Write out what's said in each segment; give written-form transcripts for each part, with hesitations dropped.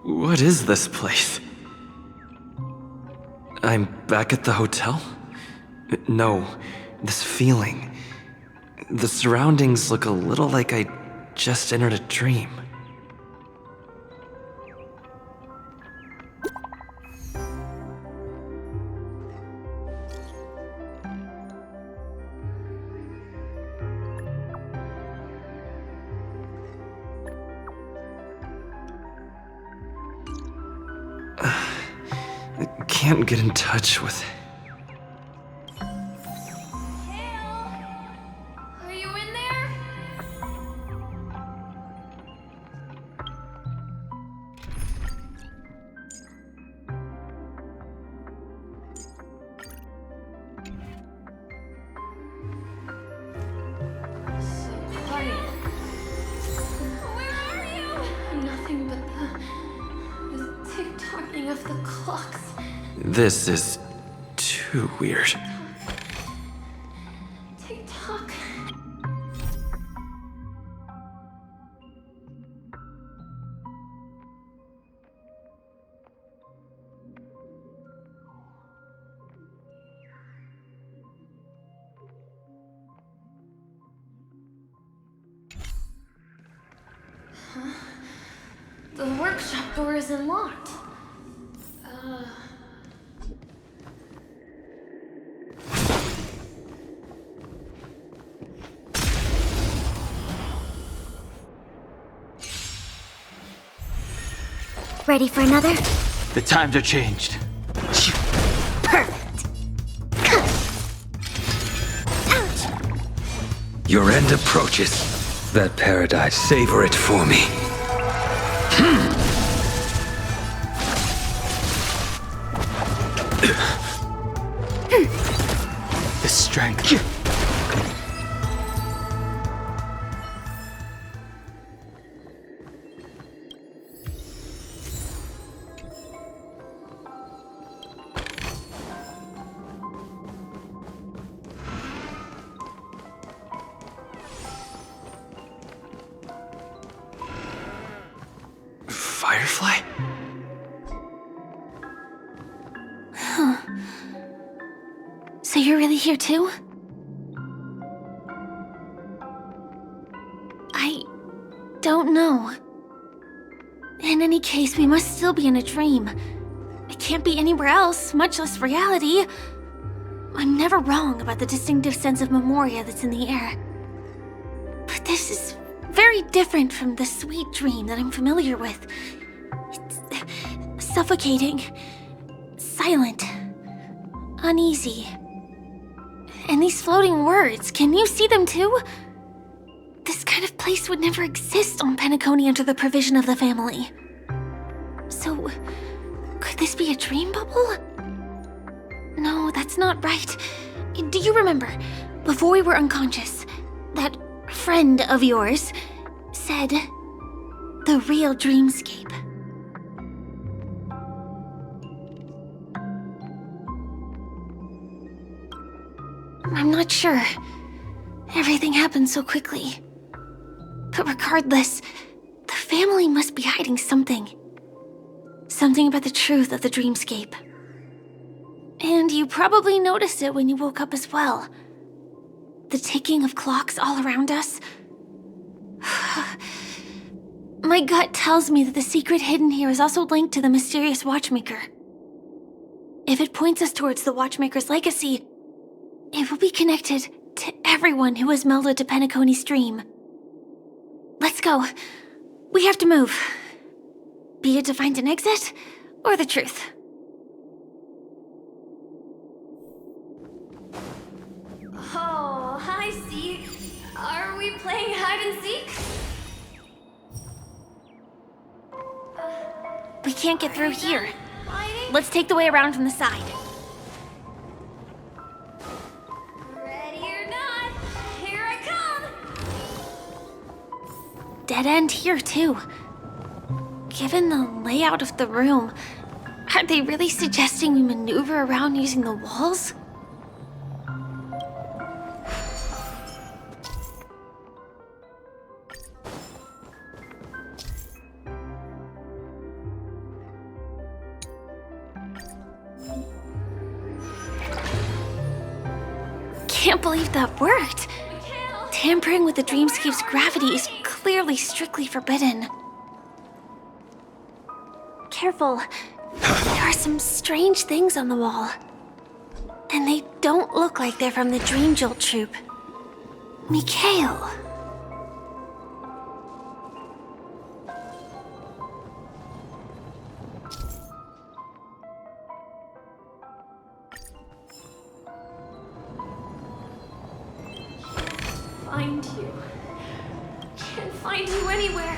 What is this place? I'm back at the hotel? No, this feeling. The surroundings look a little like I just entered a dream. I can't get in touch with it. Are you in there? So quiet. Where are you? Nothing but the tick-tocking of the clocks. This is too weird. Tick-tock. Huh? The workshop door is unlocked. Ready for another? The times are changed. Perfect. Your end approaches. That paradise, savor it for me. The strength. Firefly? So you're really here too? I don't know. In any case, we must still be in a dream. It can't be anywhere else, much less reality. I'm never wrong about the distinctive sense of memoria that's in the air. But this is very different from the sweet dream that I'm familiar with. It's suffocating, silent, uneasy. And these floating words, can you see them too? This kind of place would never exist on Penacony under the provision of the family. So, could this be a dream bubble? No, that's not right. Do you remember, before we were unconscious, that friend of yours said the real dreamscape? I'm not sure. Everything happened so quickly. But regardless, the family must be hiding something. Something about the truth of the dreamscape. And you probably noticed it when you woke up as well. The ticking of clocks all around us. My gut tells me that the secret hidden here is also linked to the mysterious watchmaker. If it points us towards the watchmaker's legacy, it will be connected to everyone who has melded to Penacony's dream. Let's go. We have to move. Be it to find an exit, or the truth. Oh, hi, C. Are we playing hide and seek? We can't get through here. Hiding? Let's take the way around from the side. Ready or not, here I come! Dead end here, too. Given the layout of the room, are they really suggesting we maneuver around using the walls? can't believe that worked. Tampering with the dreamscape's gravity is clearly strictly forbidden. Careful. There are some strange things on the wall. And they don't look like they're from the Dream Jolt troupe. Mikhail. Find you. Can't find you anywhere.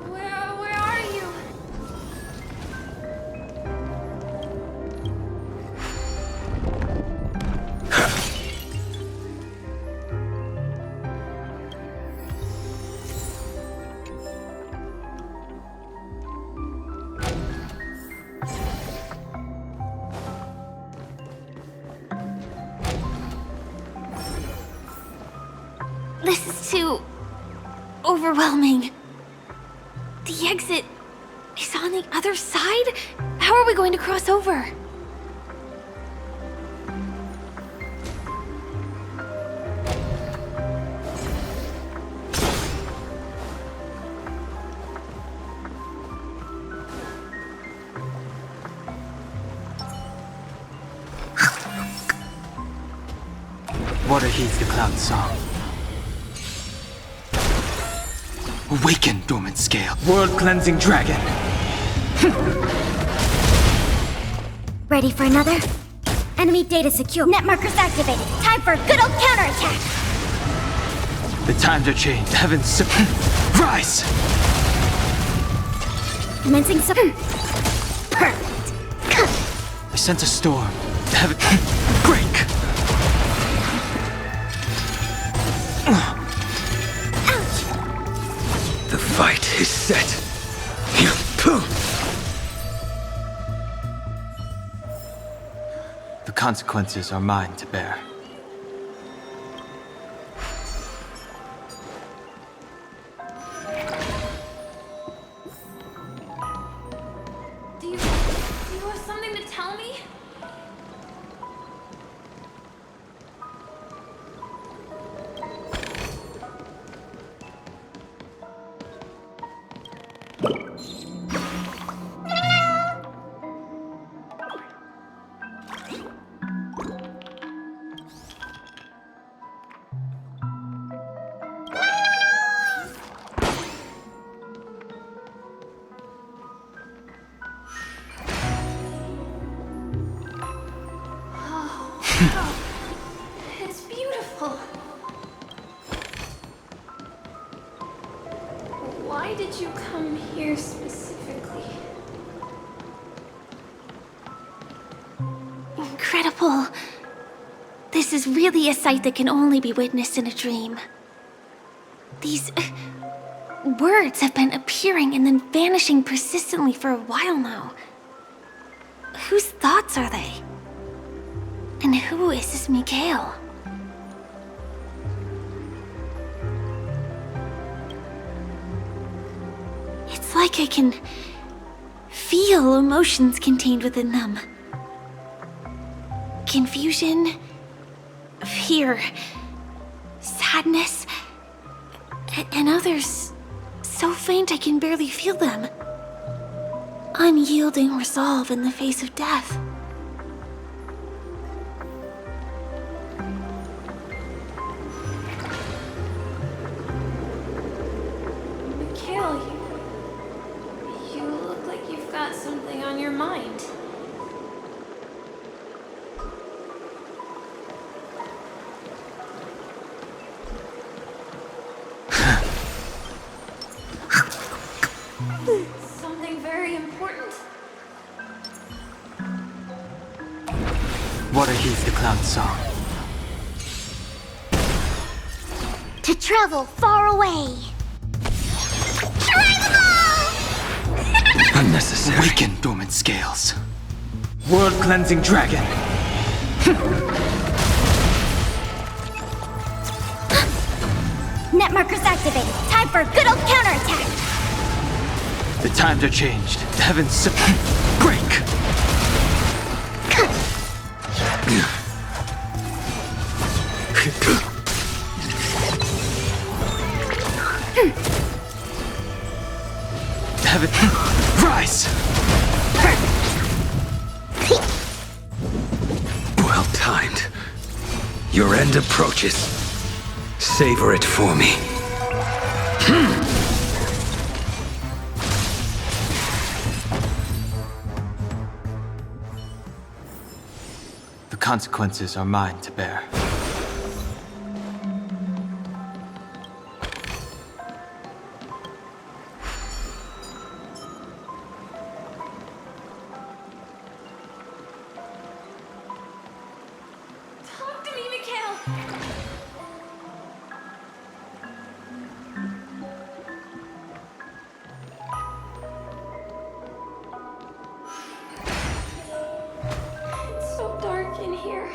Where are you? This is too overwhelming. The exit is on the other side? How are we going to cross over? Water heeds the cloud's song. Awaken, dormant scale. World-cleansing dragon. Ready for another? Enemy data secure. Net markers activated. Time for a good old counterattack. The times are changed. Heavens rise! Commencing Perfect. I sense a storm. Heaven break! The fight is set. The consequences are mine to bear. Do you have something to tell me? It's beautiful. Why did you come here specifically? Incredible. This is really a sight that can only be witnessed in a dream. These words have been appearing and then vanishing persistently for a while now. Whose thoughts are they? And who is this Mikhail? It's like I can feel emotions contained within them. Confusion, fear, sadness, and others so faint I can barely feel them. Unyielding resolve in the face of death. Mikhail, you look like you've got something on your mind. Something very important? Water heeds the cloud's song. To travel far away. Unnecessary. Awaken, dormant scales. World-cleansing dragon. Net markers activated. Time for a good old counterattack. The times are changed. The heavens break. Heaven rise. Well timed. Your end approaches. Savor it for me. The consequences are mine to bear. Talk to me, Mikhail! It's so dark in here.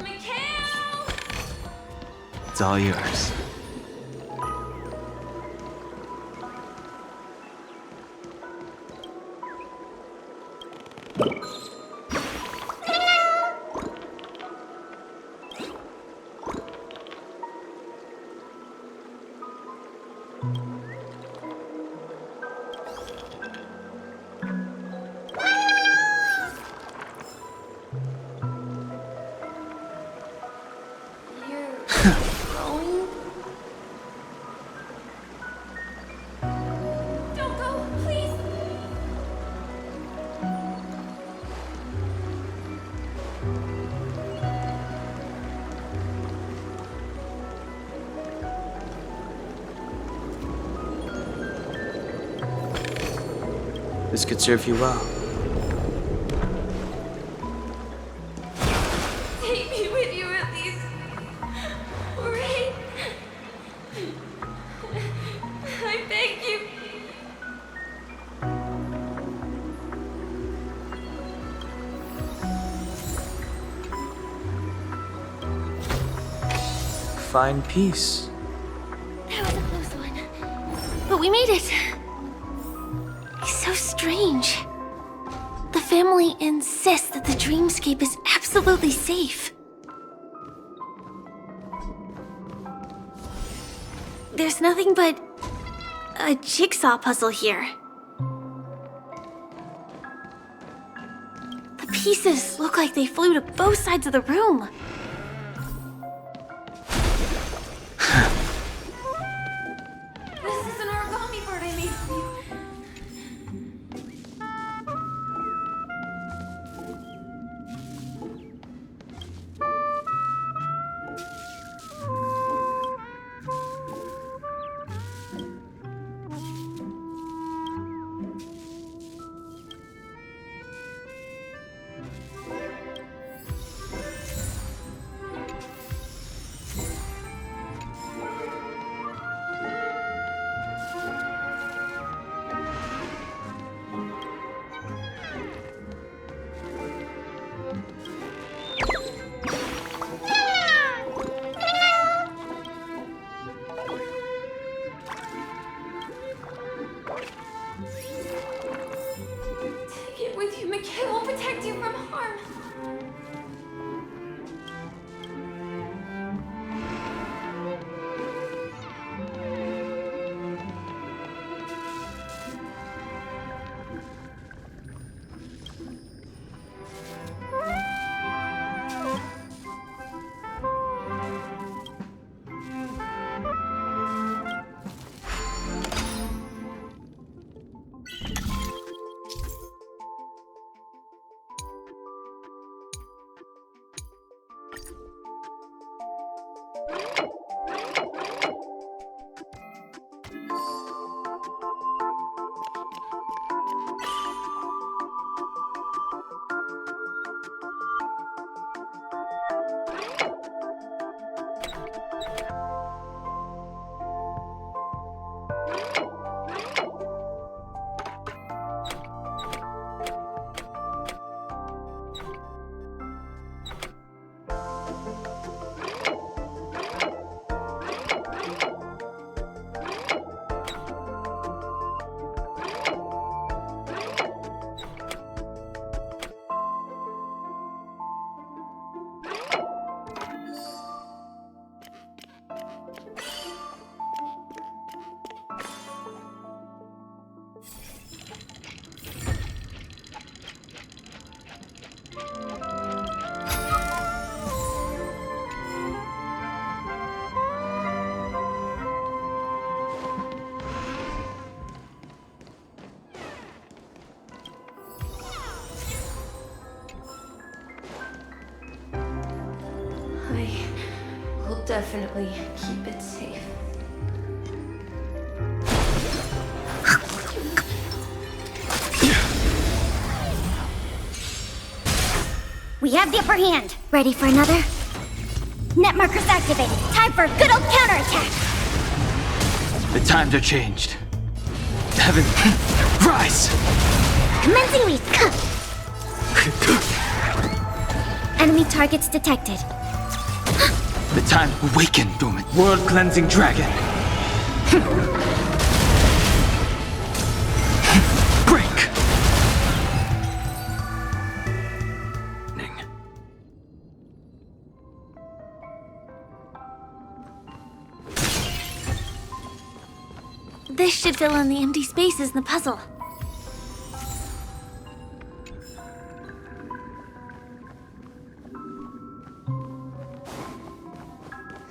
Mikhail! It's all yours. You're growing? Don't go, please! This could serve you well. Take me with you at least. Right? I beg you. Find peace. That was a close one. But we made it. It's so strange. The family insists that the dreamscape is absolutely safe. There's nothing but a jigsaw puzzle here. The pieces look like they flew to both sides of the room. This is an origami board I made for you. definitely keep it safe. We have the upper hand. Ready for another? Net markers activated. Time for a good old counterattack. The times are changed. Heaven, rise! Commencing release. Enemy targets detected. The time awaken, dormant. World cleansing dragon. Break! This should fill in the empty spaces in the puzzle.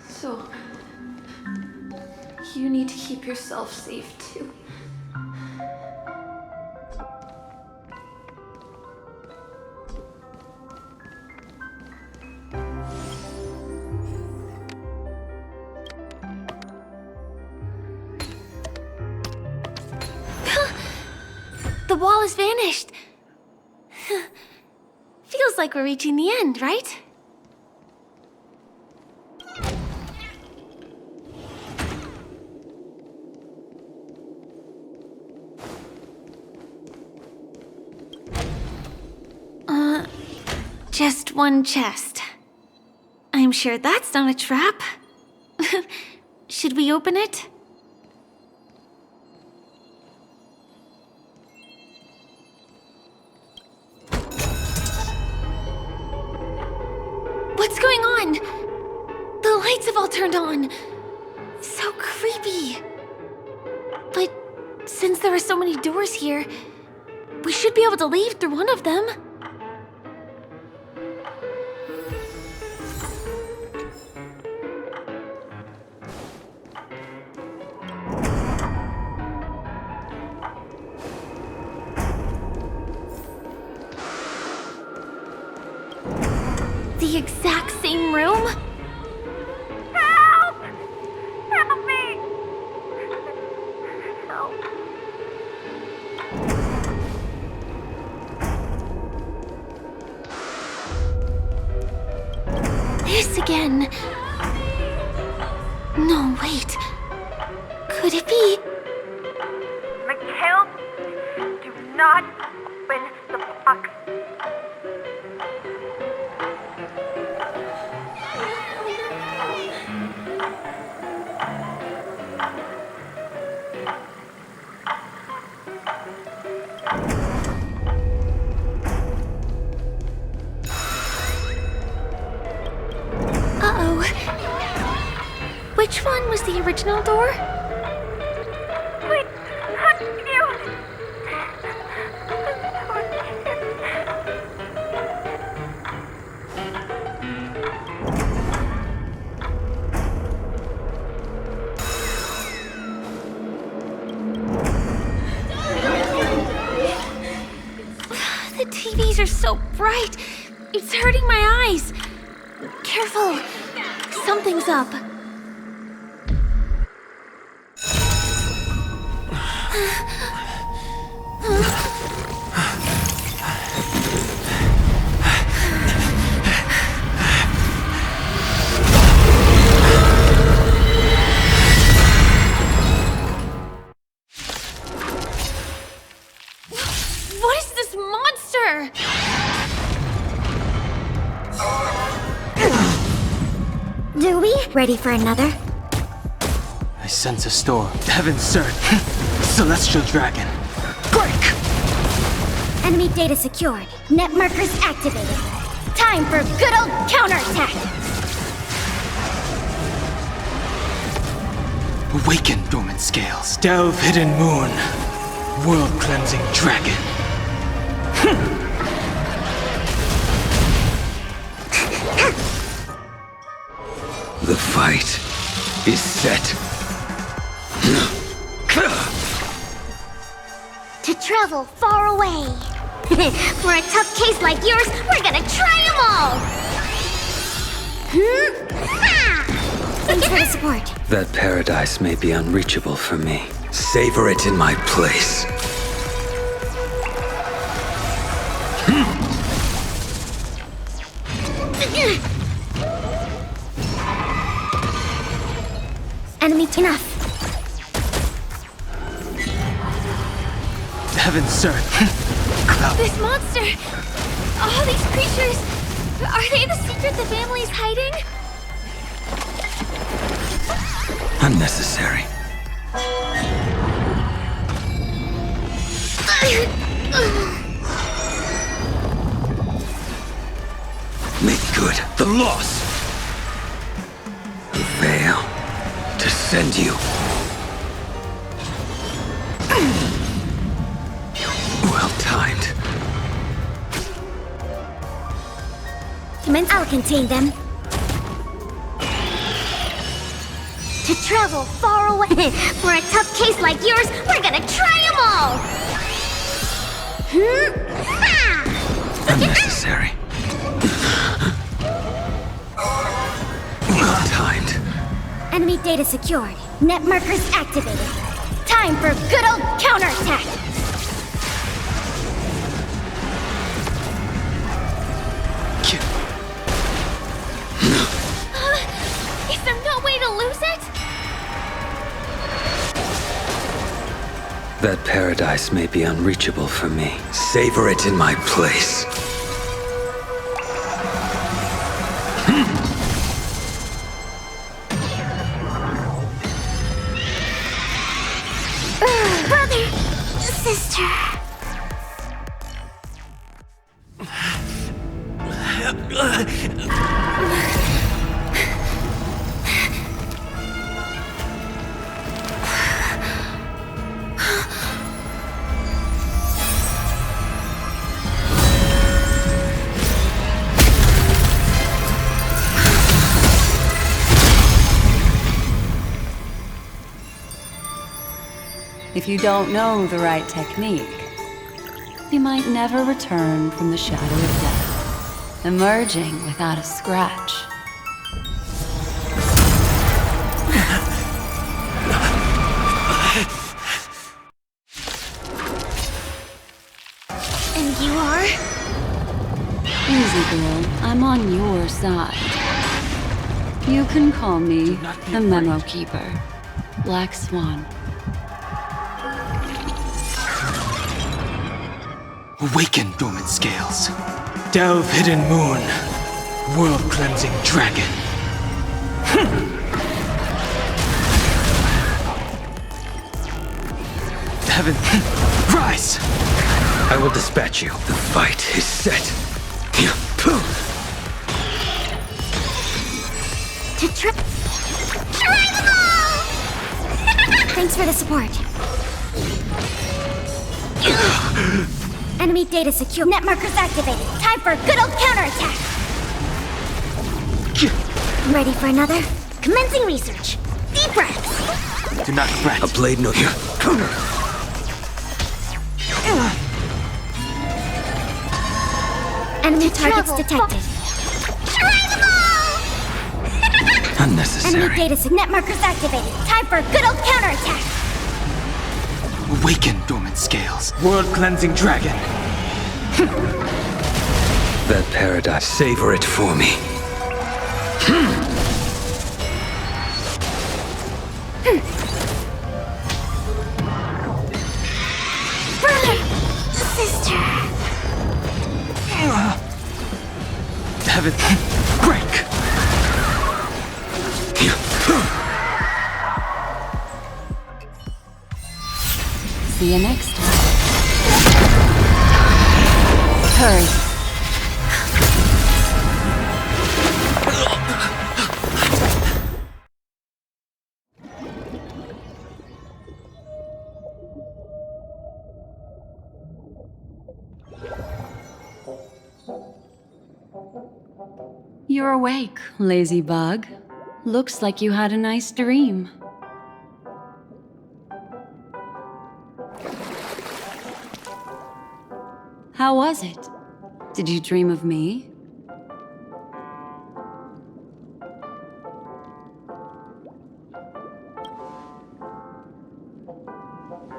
So, you need to keep yourself safe too. The wall has vanished. Feels like we're reaching the end, right? Just one chest. I'm sure that's not a trap. Should we open it? What's going on? The lights have all turned on. So creepy. But since there are so many doors here, we should be able to leave through one of them. The exact same room? Help! Help me! Help. This again. No, wait. Could it be? Mikhail, do not open the box. Uh-oh. Which one was the original door? Wait, how do you? The TVs are so bright. It's hurting my eyes. Careful. Something's up. What is this monster? Do we? Ready for another? I sense a storm. Heaven surge. Celestial dragon. Break! Enemy data secured. Net markers activated. Time for a good old counterattack. Awaken, dormant scales. Delve, hidden moon. World cleansing dragon. The fight is set. To travel far away. For a tough case like yours, we're gonna try them all. Thanks for the support. That paradise may be unreachable for me. Savor it in my place. Enemy enough. Heaven, sir. Cloud. This monster! All these creatures! Are they the secret the family's hiding? Unnecessary. Make good the loss. A veil to send you. Well timed. I'll contain them. To travel far away. For a tough case like yours, we're gonna try them all! Unnecessary. Well timed. Enemy data secured. Net markers activated. Time for good old counterattack! Is there no way to lose it? That paradise may be unreachable for me. Savor it in my place. Brother! Sister! If you don't know the right technique, you might never return from the shadow of death, emerging without a scratch. And you are? Easy, girl. I'm on your side. You can call me the Memo Keeper, Black Swan. Awaken, dormant scales. Delve, hidden moon. World-cleansing dragon. Heaven, rise! I will dispatch you. The fight is set. To trip. Try them all! Thanks for the support. Enemy data secure. Net markers activated. Time for a good old counterattack. Ready for another? Commencing research. Deep breaths. Do not fret. A blade no here. Enemy targets detected. Try them all! Unnecessary. Enemy data net markers activated. Time for a good old counterattack. Awaken, dormant scales. World-cleansing dragon. That paradise. Savor it for me. Brother! Sister! Heaven, break! See you next time. Hurry. You're awake, lazy bug. Looks like you had a nice dream. How was it? Did you dream of me?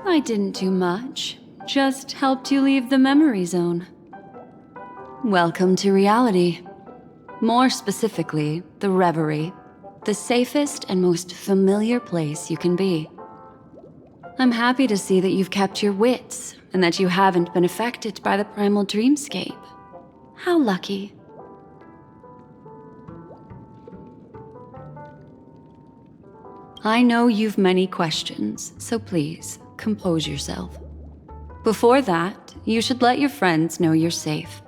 I didn't do much, just helped you leave the memory zone. Welcome to reality. More specifically, the reverie, the safest and most familiar place you can be. I'm happy to see that you've kept your wits and that you haven't been affected by the primal dreamscape. How lucky. I know you've many questions, so please, compose yourself. Before that, you should let your friends know you're safe.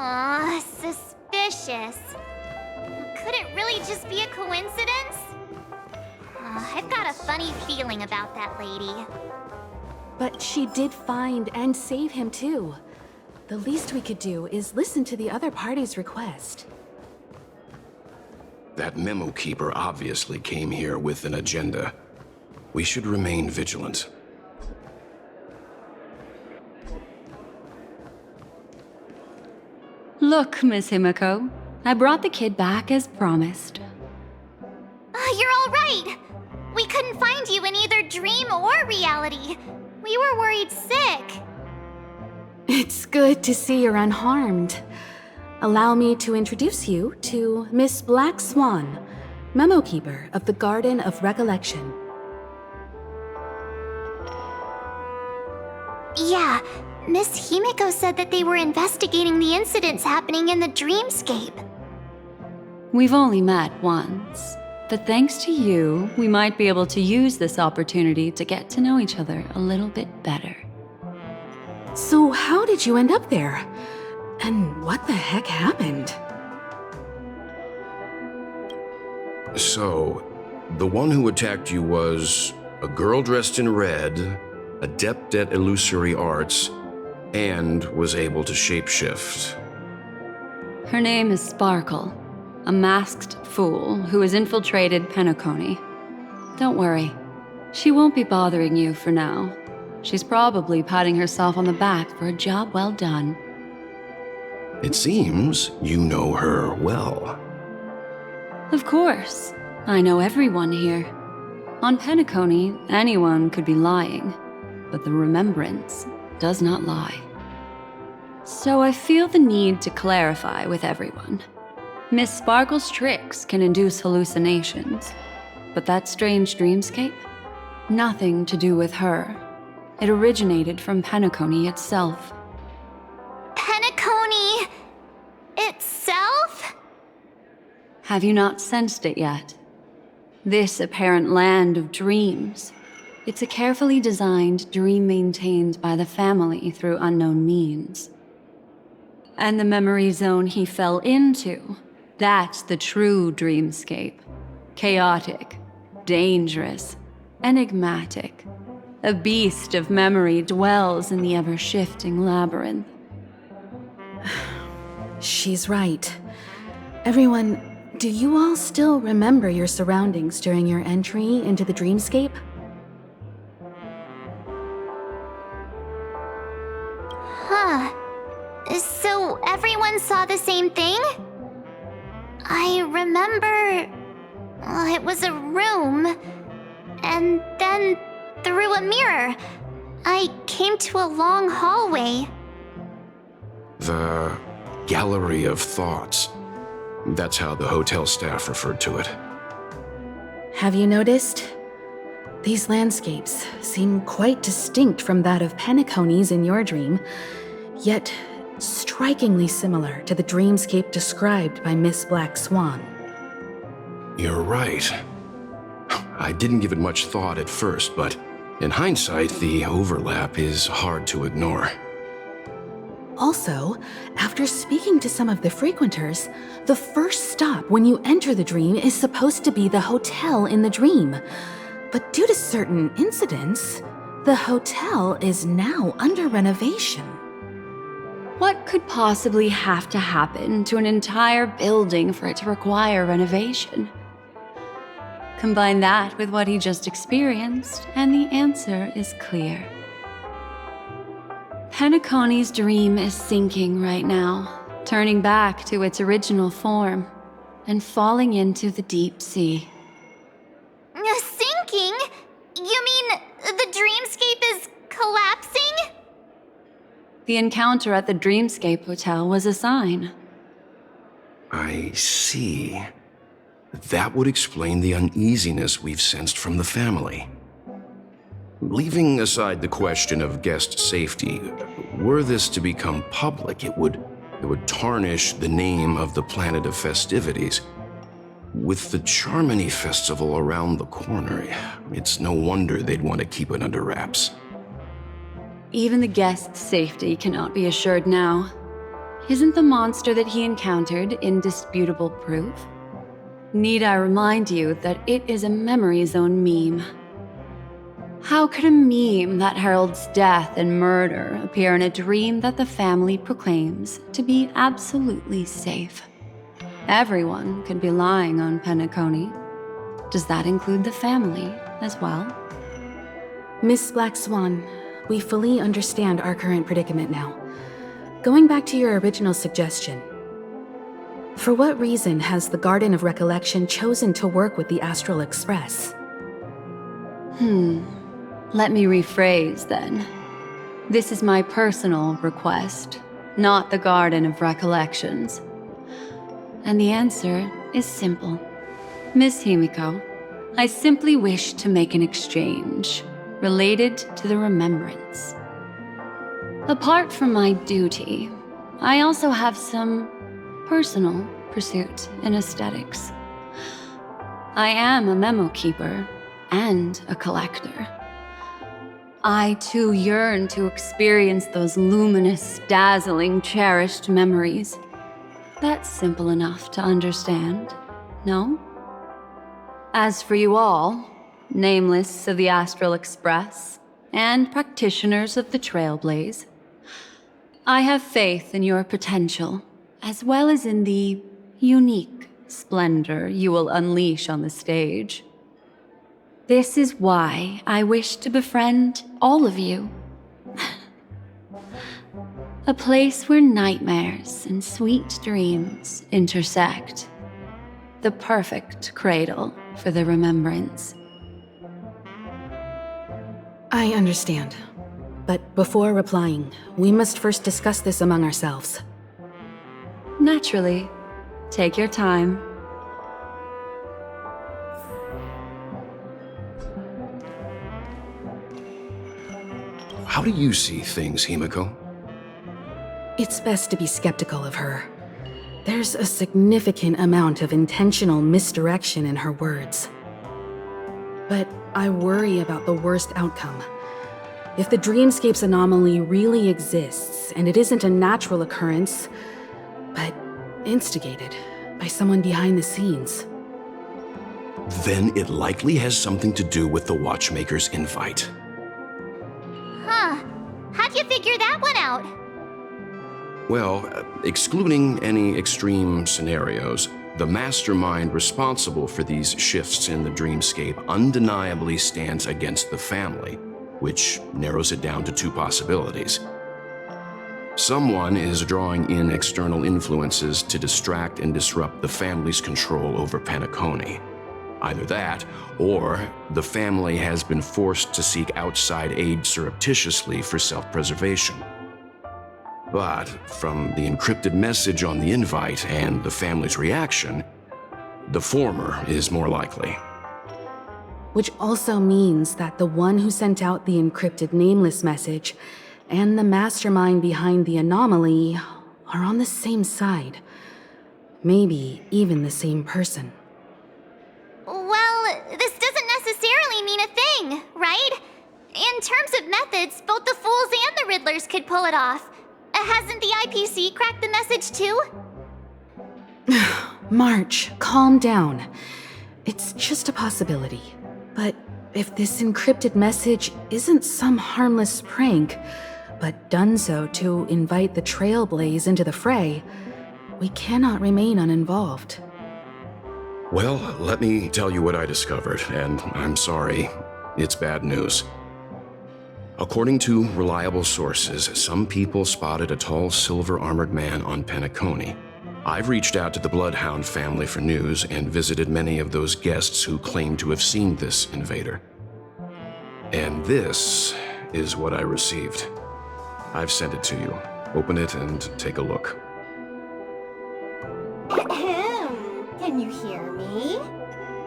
Aw, suspicious. Could it really just be a coincidence? I've got a funny feeling about that lady. But she did find and save him too. The least we could do is listen to the other party's request. That memo keeper obviously came here with an agenda. We should remain vigilant. Look, Miss Himiko, I brought the kid back as promised. You're all right. We couldn't find you in either dream or reality. We were worried sick. It's good to see you're unharmed. Allow me to introduce you to Miss Black Swan, memo keeper of the Garden of Recollection. Yeah, Miss Himiko said that they were investigating the incidents happening in the dreamscape. We've only met once, but thanks to you, we might be able to use this opportunity to get to know each other a little bit better. So how did you end up there? And what the heck happened? So, the one who attacked you was a girl dressed in red, adept at illusory arts, and was able to shapeshift. Her name is Sparkle, a masked fool who has infiltrated Penacony. Don't worry, she won't be bothering you for now. She's probably patting herself on the back for a job well done. It seems you know her well. Of course, I know everyone here. On Penacony, anyone could be lying, but the remembrance does not lie. So I feel the need to clarify with everyone. Miss Sparkle's tricks can induce hallucinations, but that strange dreamscape? Nothing to do with her. It originated from Penacony itself. Penacony itself? Have you not sensed it yet? This apparent land of dreams. It's a carefully designed dream maintained by the family through unknown means. And the memory zone he fell into, that's the true dreamscape. Chaotic, dangerous, enigmatic. A beast of memory dwells in the ever-shifting labyrinth. She's right. Everyone, do you all still remember your surroundings during your entry into the dreamscape? Huh. So everyone saw the same thing? I remember... it was a room. And then, through a mirror, I came to a long hallway. The Gallery of Thoughts. That's how the hotel staff referred to it. Have you noticed? These landscapes seem quite distinct from that of Penacony's in your dream, yet strikingly similar to the dreamscape described by Miss Black Swan. You're right. I didn't give it much thought at first, but in hindsight, the overlap is hard to ignore. Also, after speaking to some of the frequenters, the first stop when you enter the dream is supposed to be the hotel in the dream. But due to certain incidents, The hotel is now under renovation. What could possibly have to happen to an entire building for it to require renovation? Combine that with what he just experienced, and the answer is clear. Penacony's dream is sinking right now, turning back to its original form, and falling into the deep sea. Sinking? You mean the dreamscape is collapsing? The encounter at the Dreamscape Hotel was a sign. I see. That would explain the uneasiness we've sensed from the family. Leaving aside the question of guest safety, were this to become public, it would tarnish the name of the planet of festivities. With the Charmony Festival around the corner, it's no wonder they'd want to keep it under wraps. Even the guest's safety cannot be assured now. Isn't the monster that he encountered indisputable proof? Need I remind you that it is a memory zone meme? How could a meme that heralds death and murder appear in a dream that the family proclaims to be absolutely safe? Everyone could be lying on Penacony. Does that include the family as well? Miss Black Swan, we fully understand our current predicament now. Going back to your original suggestion, for what reason has the Garden of Recollection chosen to work with the Astral Express? Let me rephrase then. This is my personal request, not the Garden of Recollections. And the answer is simple. Miss Himiko, I simply wish to make an exchange related to the remembrance. Apart from my duty, I also have some personal pursuit in aesthetics. I am a memo keeper and a collector. I too yearn to experience those luminous, dazzling, cherished memories. That's simple enough to understand, no? As for you all, nameless of the Astral Express, and practitioners of the Trailblaze, I have faith in your potential, as well as in the unique splendor you will unleash on the stage. This is why I wish to befriend all of you. A place where nightmares and sweet dreams intersect. The perfect cradle for the remembrance. I understand. But before replying, we must first discuss this among ourselves. Naturally. Take your time. How do you see things, Himiko? It's best to be skeptical of her. There's a significant amount of intentional misdirection in her words. But I worry about the worst outcome. If the dreamscape's anomaly really exists, and it isn't a natural occurrence, but instigated by someone behind the scenes, then it likely has something to do with the Watchmaker's invite. Huh. How'd you figure that one out? Well, excluding any extreme scenarios, the mastermind responsible for these shifts in the dreamscape undeniably stands against the family, which narrows it down to two possibilities. Someone is drawing in external influences to distract and disrupt the family's control over Penacony. Either that, or the family has been forced to seek outside aid surreptitiously for self-preservation. But from the encrypted message on the invite and the family's reaction, the former is more likely. which also means that the one who sent out the encrypted nameless message and the mastermind behind the anomaly are on the same side. Maybe even the same person. Well, this doesn't necessarily mean a thing, right? In terms of methods, both the Fools and the Riddlers could pull it off. Hasn't the IPC cracked the message too? March, calm down. It's just a possibility. But if this encrypted message isn't some harmless prank, but done so to invite the Trailblaze into the fray, we cannot remain uninvolved. Well, let me tell you what I discovered, and I'm sorry, it's bad news. According to reliable sources, some people spotted a tall silver-armored man on Penacony. I've reached out to the Bloodhound family for news and visited many of those guests who claim to have seen this invader. And this is what I received. I've sent it to you. Open it and take a look. Can you hear me?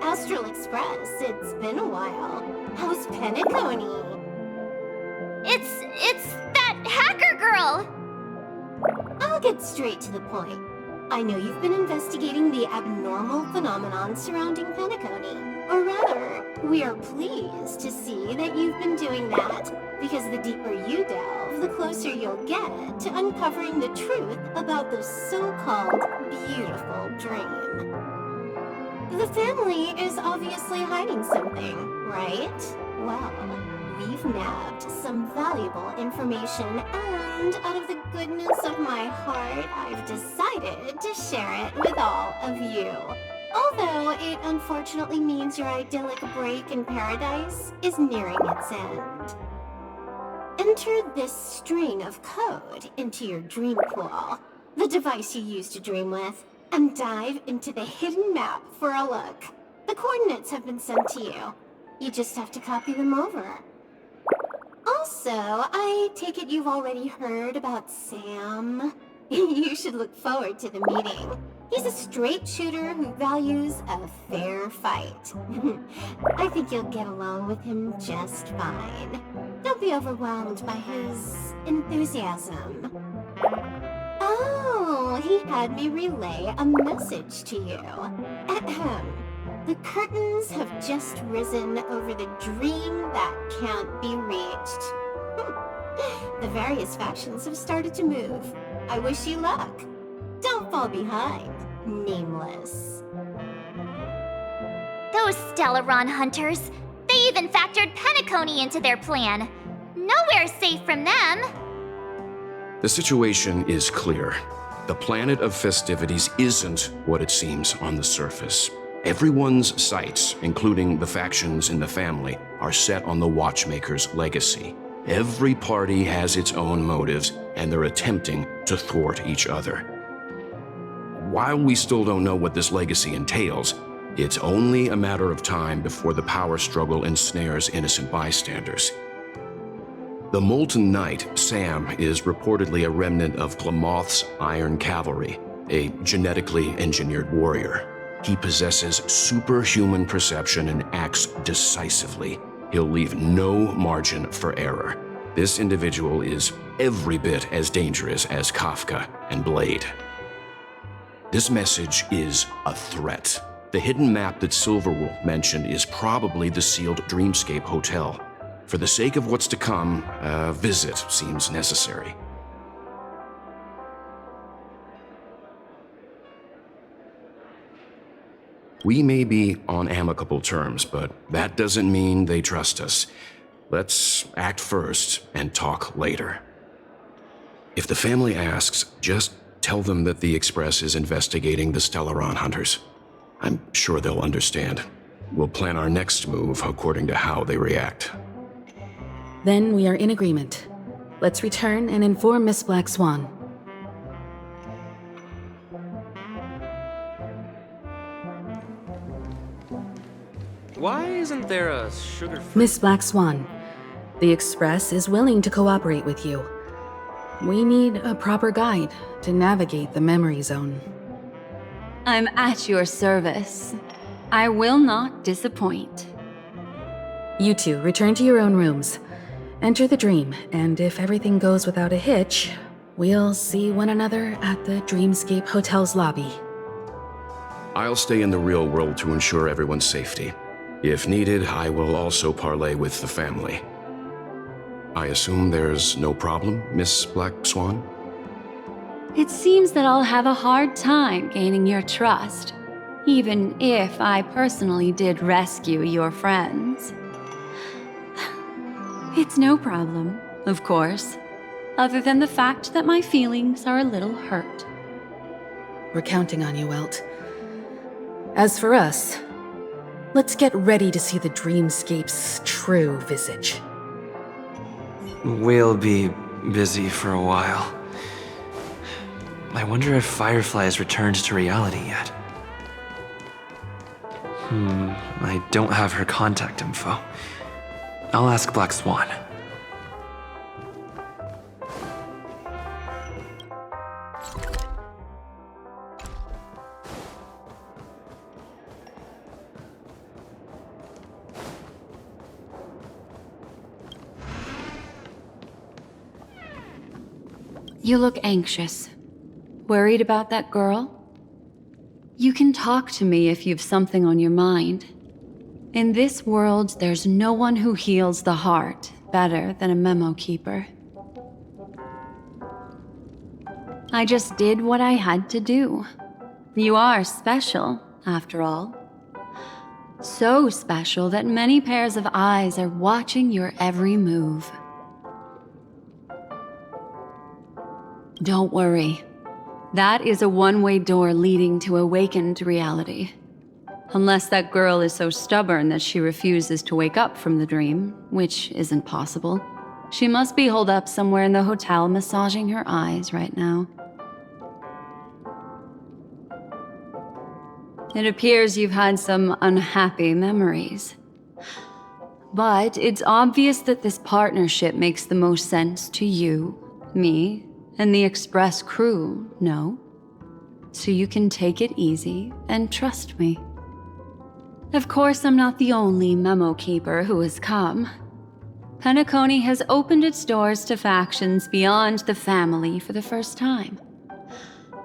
Astral Express, it's been a while. How's Penacony? It's that hacker girl! I'll get straight to the point. I know you've been investigating the abnormal phenomenon surrounding Penacony. Or rather, we are pleased to see that you've been doing that, because the deeper you delve, the closer you'll get to uncovering the truth about the so-called beautiful dream. The family is obviously hiding something, right? Well, we've nabbed some valuable information, and out of the goodness of my heart, I've decided to share it with all of you. Although it unfortunately means your idyllic break in paradise is nearing its end. Enter this string of code into your dream pool, the device you use to dream with, and dive into the hidden map for a look. The coordinates have been sent to you. You just have to copy them over. Also, I take it you've already heard about Sam. You should look forward to the meeting. He's a straight shooter who values a fair fight. I think you'll get along with him just fine. Don't be overwhelmed by his enthusiasm. Oh, he had me relay a message to you. Ahem. The curtains have just risen over the dream that can't be reached. The various factions have started to move. I wish you luck. Don't fall behind, Nameless. Those Stellaron hunters, they even factored Penacony into their plan. Nowhere's safe from them. The situation is clear. The planet of festivities isn't what it seems on the surface. Everyone's sights, including the factions in the family, are set on the Watchmaker's legacy. Every party has its own motives, and they're attempting to thwart each other. While we still don't know what this legacy entails, it's only a matter of time before the power struggle ensnares innocent bystanders. The Molten Knight, Sam, is reportedly a remnant of Glamoth's Iron Cavalry, a genetically engineered warrior. He possesses superhuman perception and acts decisively. He'll leave no margin for error. This individual is every bit as dangerous as Kafka and Blade. This message is a threat. The hidden map that Silverwolf mentioned is probably the sealed Dreamscape Hotel. For the sake of what's to come, a visit seems necessary. We may be on amicable terms, but that doesn't mean they trust us. Let's act first and talk later. If the family asks, just tell them that the Express is investigating the Stellaron hunters. I'm sure they'll understand. We'll plan our next move according to how they react. Then we are in agreement. Let's return and inform Miss Black Swan. Why isn't there a sugar-free... Miss Black Swan, the Express is willing to cooperate with you. We need a proper guide to navigate the memory zone. I'm at your service. I will not disappoint. You two return to your own rooms. Enter the dream, and if everything goes without a hitch, we'll see one another at the Dreamscape Hotel's lobby. I'll stay in the real world to ensure everyone's safety. If needed, I will also parley with the family. I assume there's no problem, Miss Black Swan? It seems that I'll have a hard time gaining your trust, even if I personally did rescue your friends. It's no problem, of course. Other than the fact that my feelings are a little hurt. We're counting on you, Welt. As for us, let's get ready to see the dreamscape's true visage. We'll be busy for a while. I wonder if Firefly has returned to reality yet. I don't have her contact info. I'll ask Black Swan. You look anxious. Worried about that girl? You can talk to me if you've something on your mind. In this world, there's no one who heals the heart better than a memo keeper. I just did what I had to do. You are special, after all. So special that many pairs of eyes are watching your every move. Don't worry. That is a one-way door leading to awakened reality. Unless that girl is so stubborn that she refuses to wake up from the dream, which isn't possible. She must be holed up somewhere in the hotel massaging her eyes right now. It appears you've had some unhappy memories. But it's obvious that this partnership makes the most sense to you, me, and the Express crew, no? So you can take it easy and trust me. Of course, I'm not the only memo keeper who has come. Penacony has opened its doors to factions beyond the family for the first time.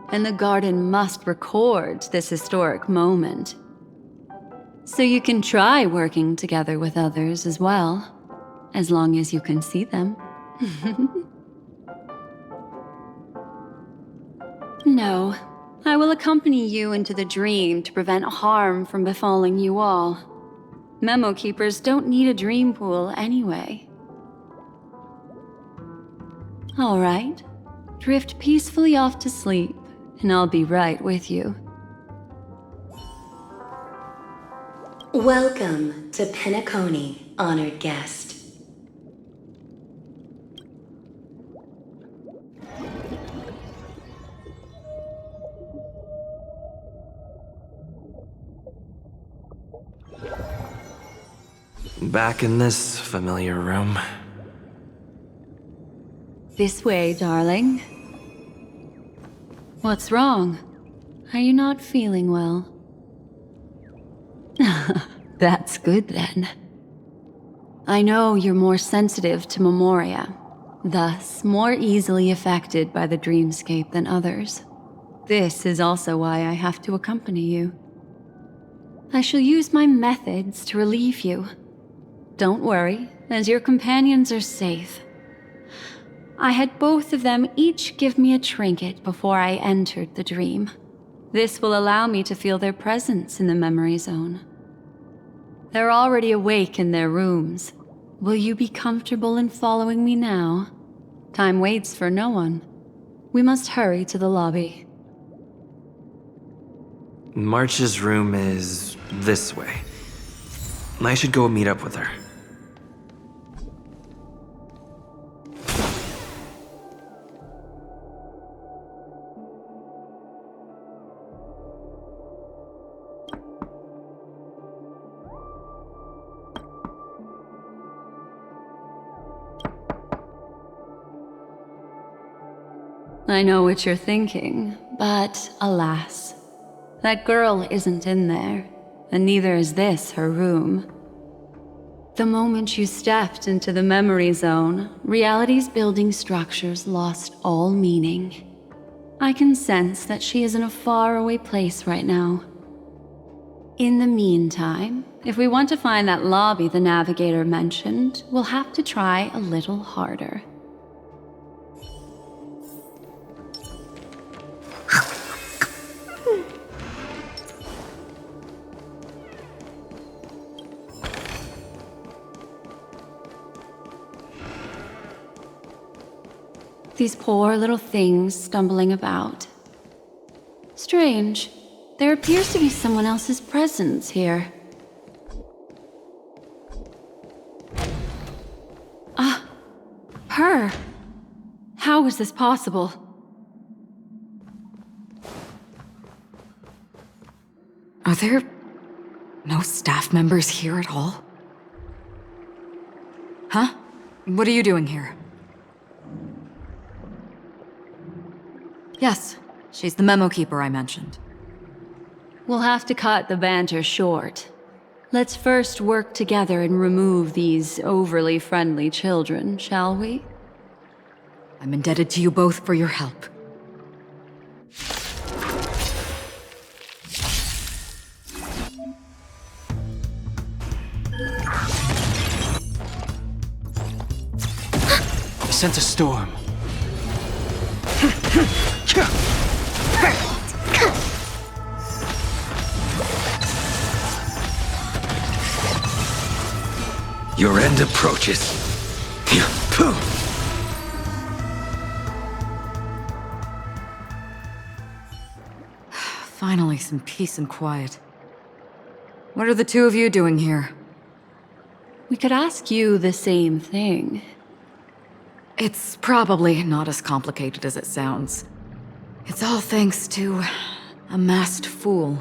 And the Garden must record this historic moment. So you can try working together with others as well, as long as you can see them. No, I will accompany you into the dream to prevent harm from befalling you all. Memo keepers don't need a dream pool anyway. All right, drift peacefully off to sleep, and I'll be right with you. Welcome to Penacony, honored guest. Back in this familiar room. This way, darling. What's wrong? Are you not feeling well? That's good then. I know you're more sensitive to memoria, thus more easily affected by the dreamscape than others. This is also why I have to accompany you. I shall use my methods to relieve you. Don't worry, as your companions are safe. I had both of them each give me a trinket before I entered the dream. This will allow me to feel their presence in the memory zone. They're already awake in their rooms. Will you be comfortable in following me now? Time waits for no one. We must hurry to the lobby. March's room is this way. I should go meet up with her. I know what you're thinking, but alas, that girl isn't in there, and neither is this her room. The moment you stepped into the memory zone, reality's building structures lost all meaning. I can sense that she is in a faraway place right now. In the meantime, if we want to find that lobby the navigator mentioned, we'll have to try a little harder. These poor little things stumbling about. Strange. There appears to be someone else's presence here. Her. How is this possible? Are there no staff members here at all? Huh? What are you doing here? Yes, she's the memo keeper I mentioned. We'll have to cut the banter short. Let's first work together and remove these overly friendly children, shall we? I'm indebted to you both for your help. I sense a storm. Your end approaches. Finally, some peace and quiet. What are the two of you doing here? We could ask you the same thing. It's probably not as complicated as it sounds. It's all thanks to a masked fool.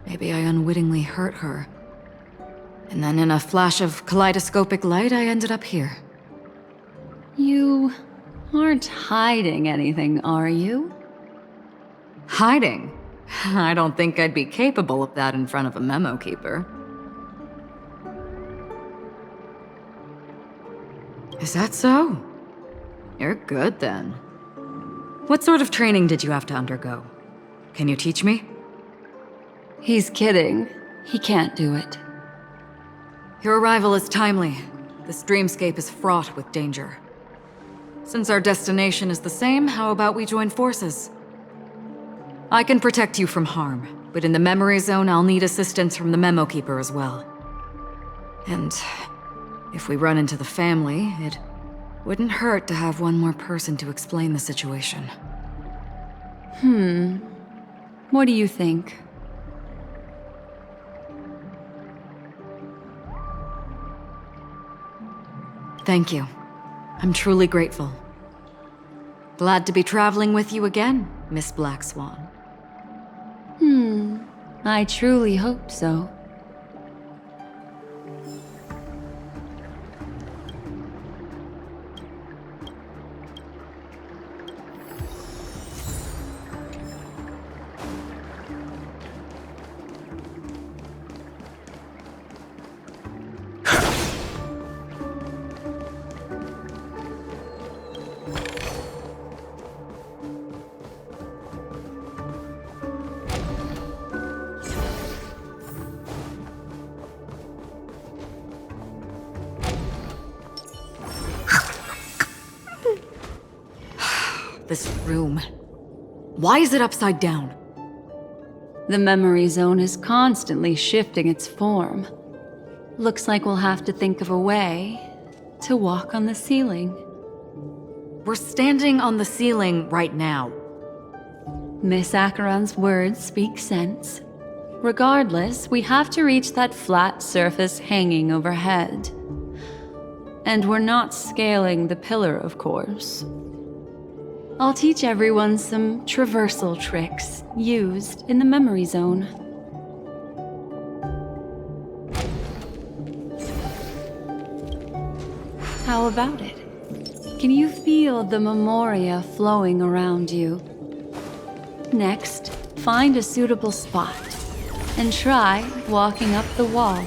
Maybe I unwittingly hurt her. And then in a flash of kaleidoscopic light, I ended up here. You aren't hiding anything, are you? Hiding? I don't think I'd be capable of that in front of a memo keeper. Is that so? You're good then. What sort of training did you have to undergo? Can you teach me? He's kidding. He can't do it. Your arrival is timely. This dreamscape is fraught with danger. Since our destination is the same, how about we join forces? I can protect you from harm, but in the memory zone, I'll need assistance from the memo keeper as well. And if we run into the family, it wouldn't hurt to have one more person to explain the situation. What do you think? Thank you. I'm truly grateful. Glad to be traveling with you again, Miss Black Swan. I truly hope so. This room. Why is it upside down? The memory zone is constantly shifting its form. Looks like we'll have to think of a way to walk on the ceiling. We're standing on the ceiling right now. Miss Acheron's words speak sense. Regardless, we have to reach that flat surface hanging overhead. And we're not scaling the pillar, of course. I'll teach everyone some traversal tricks used in the memory zone. How about it? Can you feel the memoria flowing around you? Next, find a suitable spot and try walking up the wall.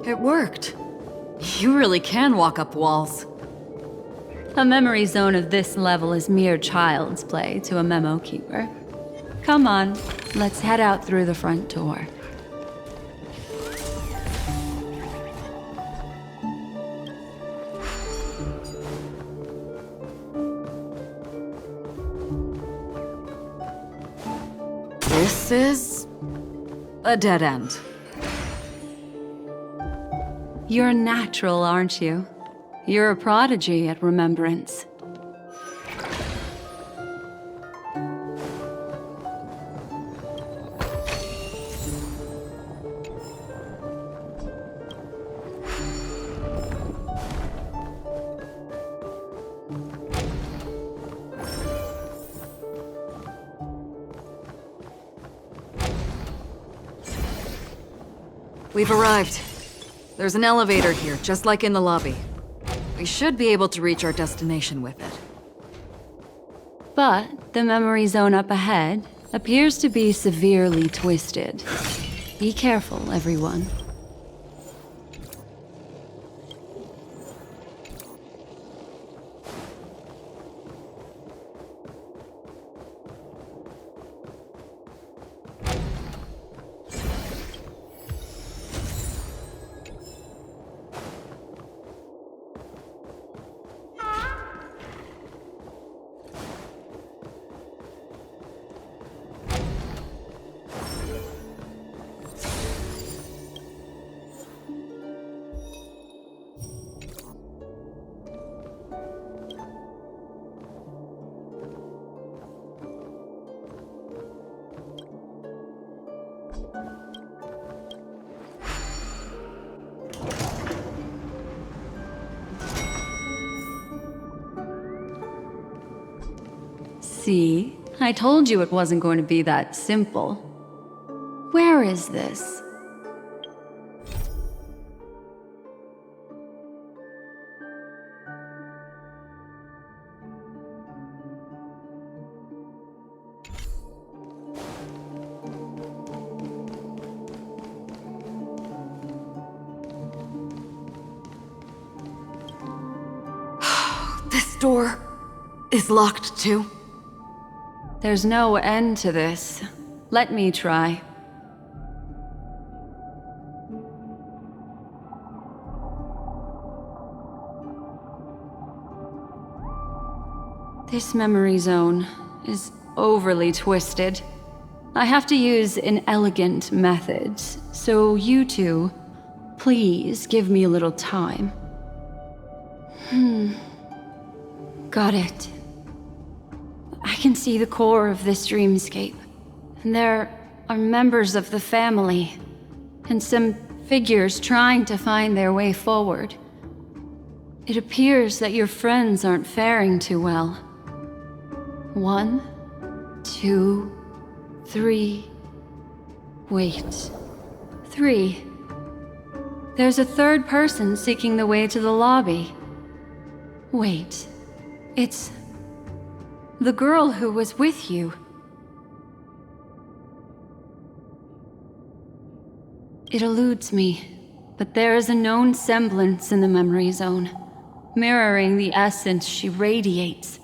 It worked. You really can walk up walls. A memory zone of this level is mere child's play to a memo keeper. Come on, let's head out through the front door. This is a dead end. You're natural, aren't you? You're a prodigy at remembrance. We've arrived. There's an elevator here, just like in the lobby. We should be able to reach our destination with it. But the memory zone up ahead appears to be severely twisted. Be careful, everyone. See? I told you it wasn't going to be that simple. Where is this? This door is locked too. There's no end to this. Let me try. This memory zone is overly twisted. I have to use an elegant method, so you two, please give me a little time. Got it. I can see the core of this dreamscape. And there are members of the family, and some figures trying to find their way forward. It appears that your friends aren't faring too well. 1, 2, 3. Wait. 3. There's a third person seeking the way to the lobby. Wait. It's the girl who was with you. It eludes me, but there is a known semblance in the memory zone, mirroring the essence she radiates.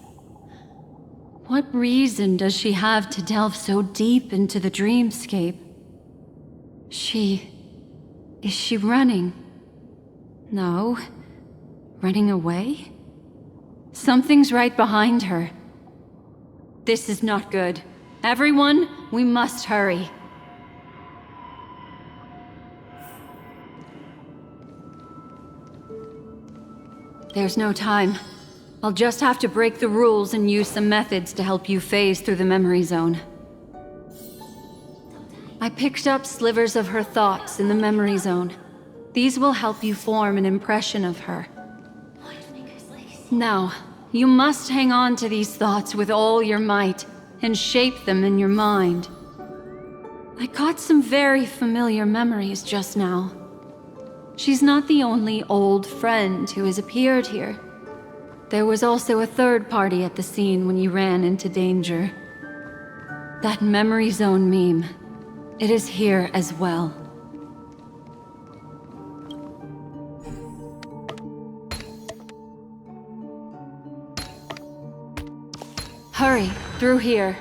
What reason does she have to delve so deep into the dreamscape? Is she running? No. Running away? Something's right behind her. This is not good. Everyone, we must hurry. There's no time. I'll just have to break the rules and use some methods to help you phase through the memory zone. I picked up slivers of her thoughts in the memory zone. These will help you form an impression of her. Now, you must hang on to these thoughts with all your might and shape them in your mind. I got some very familiar memories just now. She's not the only old friend who has appeared here. There was also a third party at the scene when you ran into danger. That memory zone meme, it is here as well. Hurry, through here.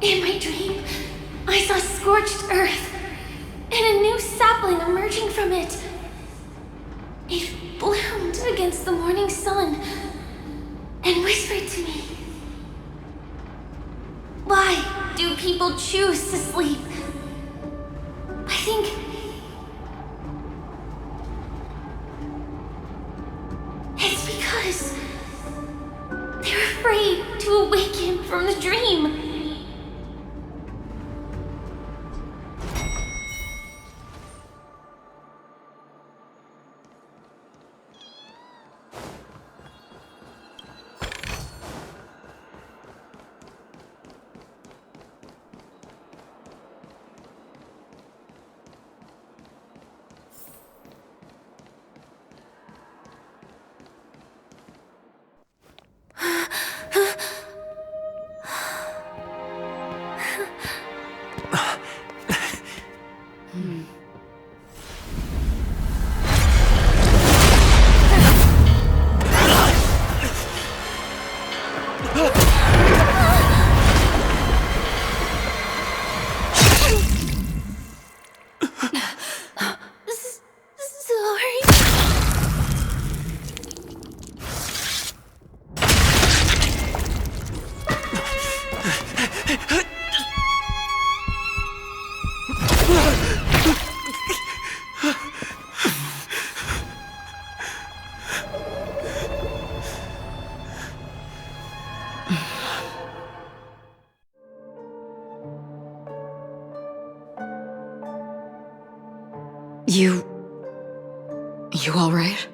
In my dream, I saw scorched earth and a new sapling emerging from it. It bloomed against the morning sun and whispered to me, "Why do people choose to sleep?" I think it's because they're afraid to awaken from the dream. You all right?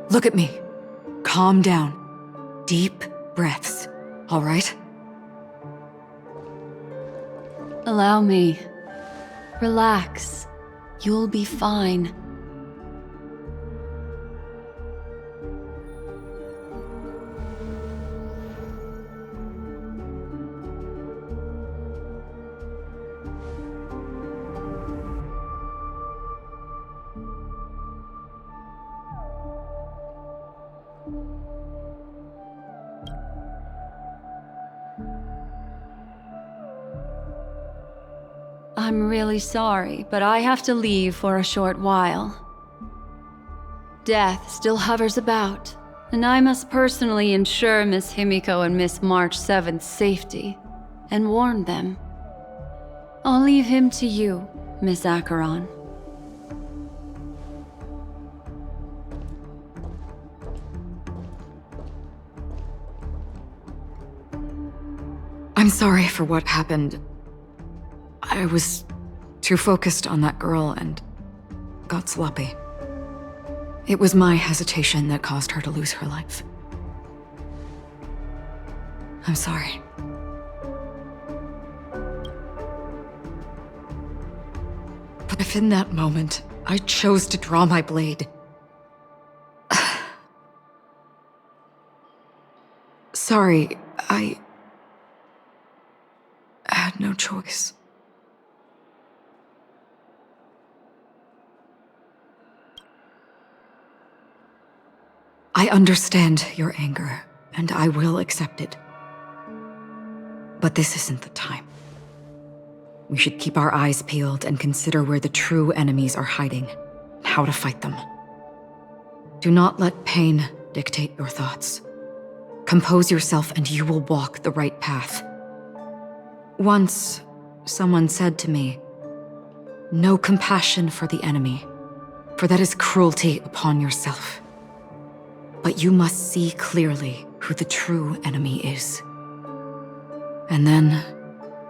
Look at me. Calm down. Deep breaths, all right? Allow me. Relax. You'll be fine. I'm really sorry, but I have to leave for a short while. Death still hovers about, and I must personally ensure Miss Himiko and Miss March 7th's safety, and warn them. I'll leave him to you, Miss Acheron. I'm sorry for what happened. I was too focused on that girl and got sloppy. It was my hesitation that caused her to lose her life. I'm sorry. But if in that moment I chose to draw my blade... Sorry, I had no choice. I understand your anger, and I will accept it. But this isn't the time. We should keep our eyes peeled and consider where the true enemies are hiding, and how to fight them. Do not let pain dictate your thoughts. Compose yourself and you will walk the right path. Once, someone said to me, "No compassion for the enemy, for that is cruelty upon yourself. But you must see clearly who the true enemy is. And then,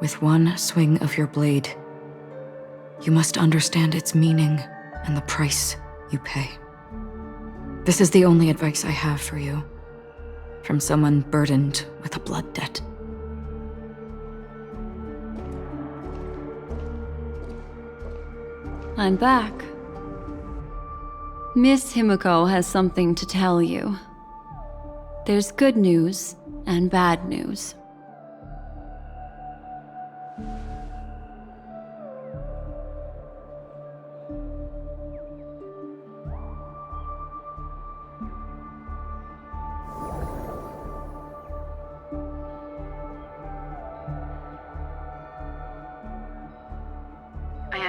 with one swing of your blade, you must understand its meaning and the price you pay." This is the only advice I have for you, from someone burdened with a blood debt. I'm back. Miss Himiko has something to tell you. There's good news and bad news.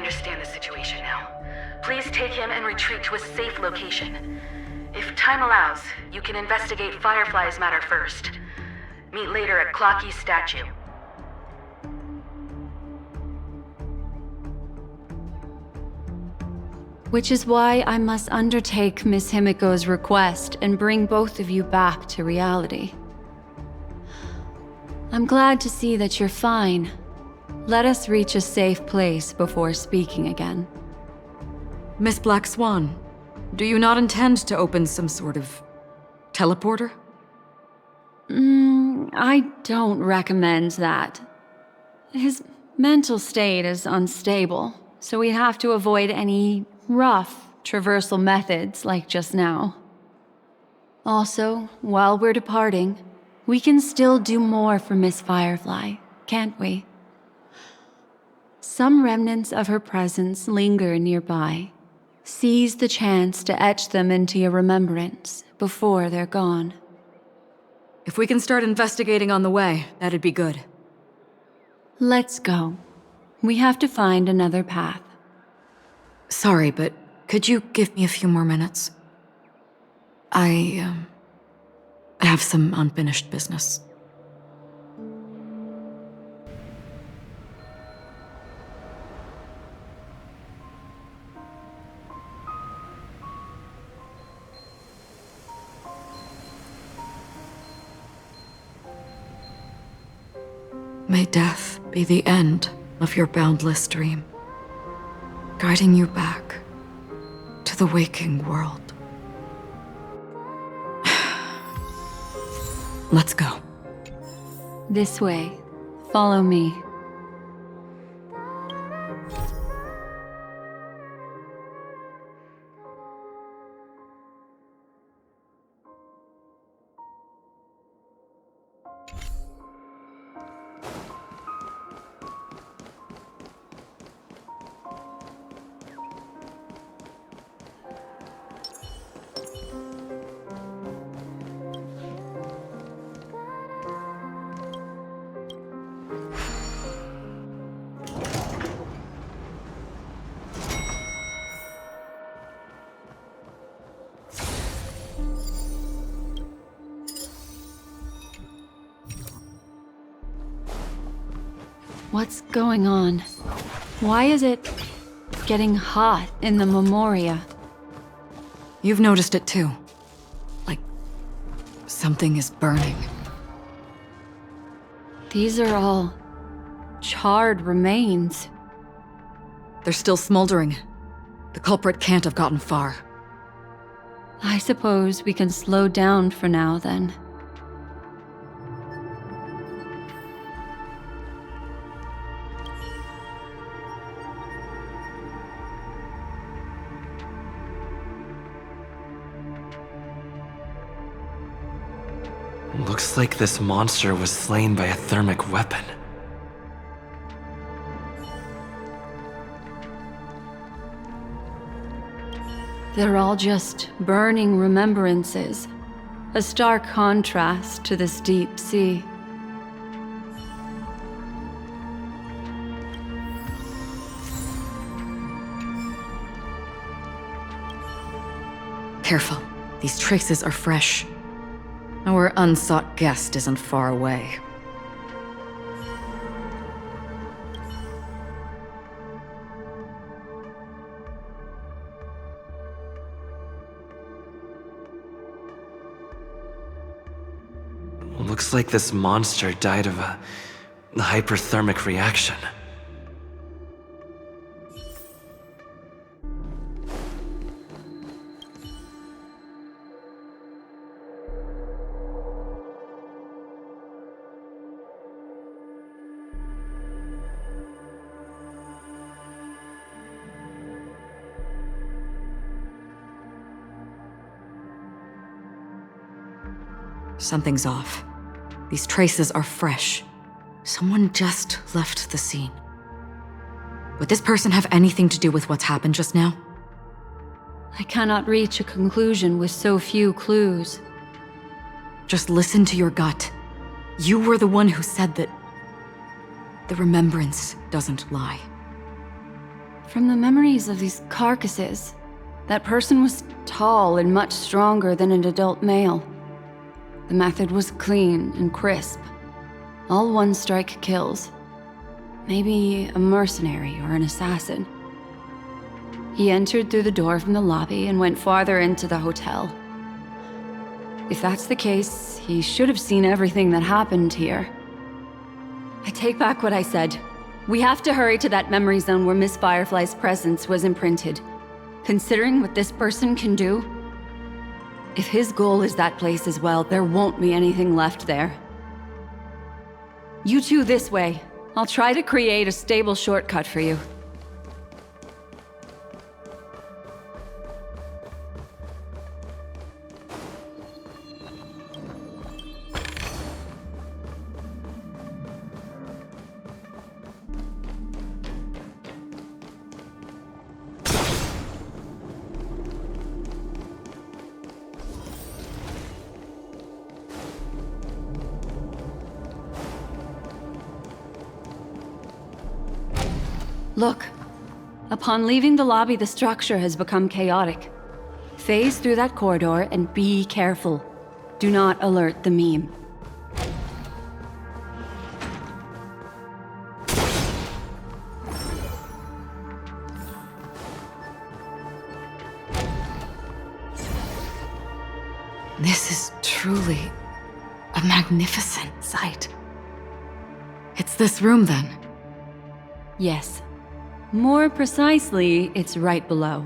understand the situation now. Please take him and retreat to a safe location. If time allows, you can investigate Firefly's matter first. Meet later at Clocky's statue. Which is why I must undertake Miss Himiko's request and bring both of you back to reality. I'm glad to see that you're fine. Let us reach a safe place before speaking again. Miss Black Swan, do you not intend to open some sort of teleporter? I don't recommend that. His mental state is unstable, so we have to avoid any rough traversal methods like just now. Also, while we're departing, we can still do more for Miss Firefly, can't we? Some remnants of her presence linger nearby. Seize the chance to etch them into your remembrance before they're gone. If we can start investigating on the way, that'd be good. Let's go. We have to find another path. Sorry, but could you give me a few more minutes? I have some unfinished business. May death be the end of your boundless dream, guiding you back to the waking world. Let's go. This way. Follow me. What's going on? Why is it getting hot in the Memoria? You've noticed it too. Like, something is burning. These are all charred remains. They're still smoldering. The culprit can't have gotten far. I suppose we can slow down for now, then. Looks like this monster was slain by a thermic weapon. They're all just burning remembrances, a stark contrast to this deep sea. Careful. These traces are fresh. Our unsought guest isn't far away. Looks like this monster died of a hyperthermic reaction. Something's off. These traces are fresh. Someone just left the scene. Would this person have anything to do with what's happened just now? I cannot reach a conclusion with so few clues. Just listen to your gut. You were the one who said that the remembrance doesn't lie. From the memories of these carcasses, that person was tall and much stronger than an adult male. The method was clean and crisp. All one-strike kills. Maybe a mercenary or an assassin. He entered through the door from the lobby and went farther into the hotel. If that's the case, he should have seen everything that happened here. I take back what I said. We have to hurry to that memory zone where Miss Firefly's presence was imprinted. Considering what this person can do, if his goal is that place as well, there won't be anything left there. You two this way. I'll try to create a stable shortcut for you. Look. Upon leaving the lobby, the structure has become chaotic. Phase through that corridor and be careful. Do not alert the meme. This is truly a magnificent sight. It's this room, then? Yes. More precisely, it's right below.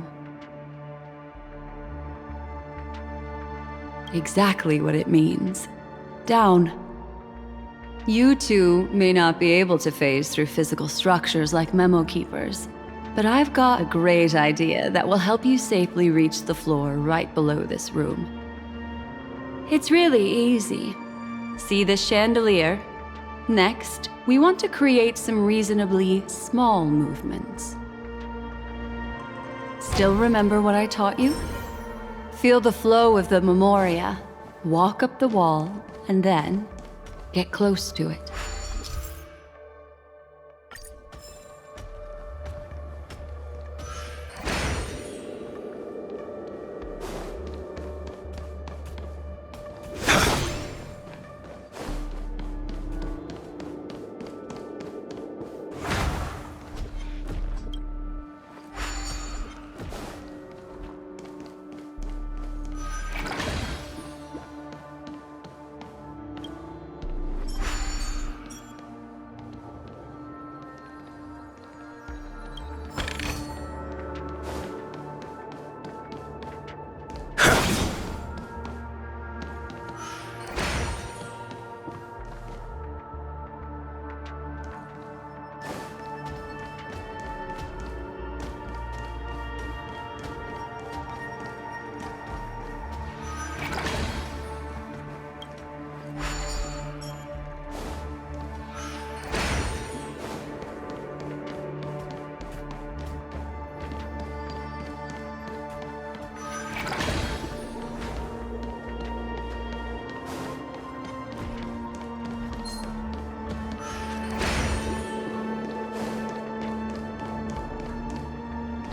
Exactly what it means. Down. You two may not be able to phase through physical structures like memo keepers, but I've got a great idea that will help you safely reach the floor right below this room. It's really easy. See this chandelier? Next, we want to create some reasonably small movements. Still remember what I taught you? Feel the flow of the memoria, walk up the wall, and then get close to it.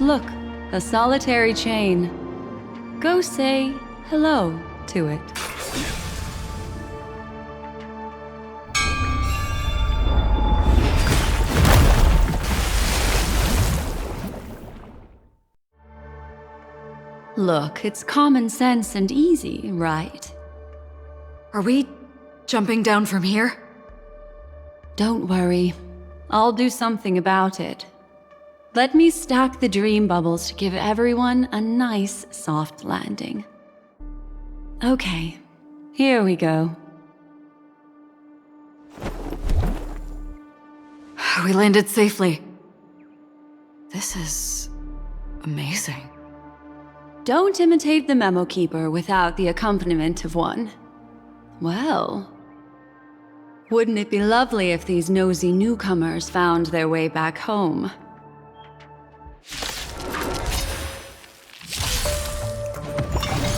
Look, a solitary chain. Go say hello to it. Look, it's common sense and easy, right? Are we jumping down from here? Don't worry. I'll do something about it. Let me stack the dream bubbles to give everyone a nice, soft landing. Okay, here we go. We landed safely. This is amazing. Don't imitate the memo keeper without the accompaniment of one. Well, wouldn't it be lovely if these nosy newcomers found their way back home?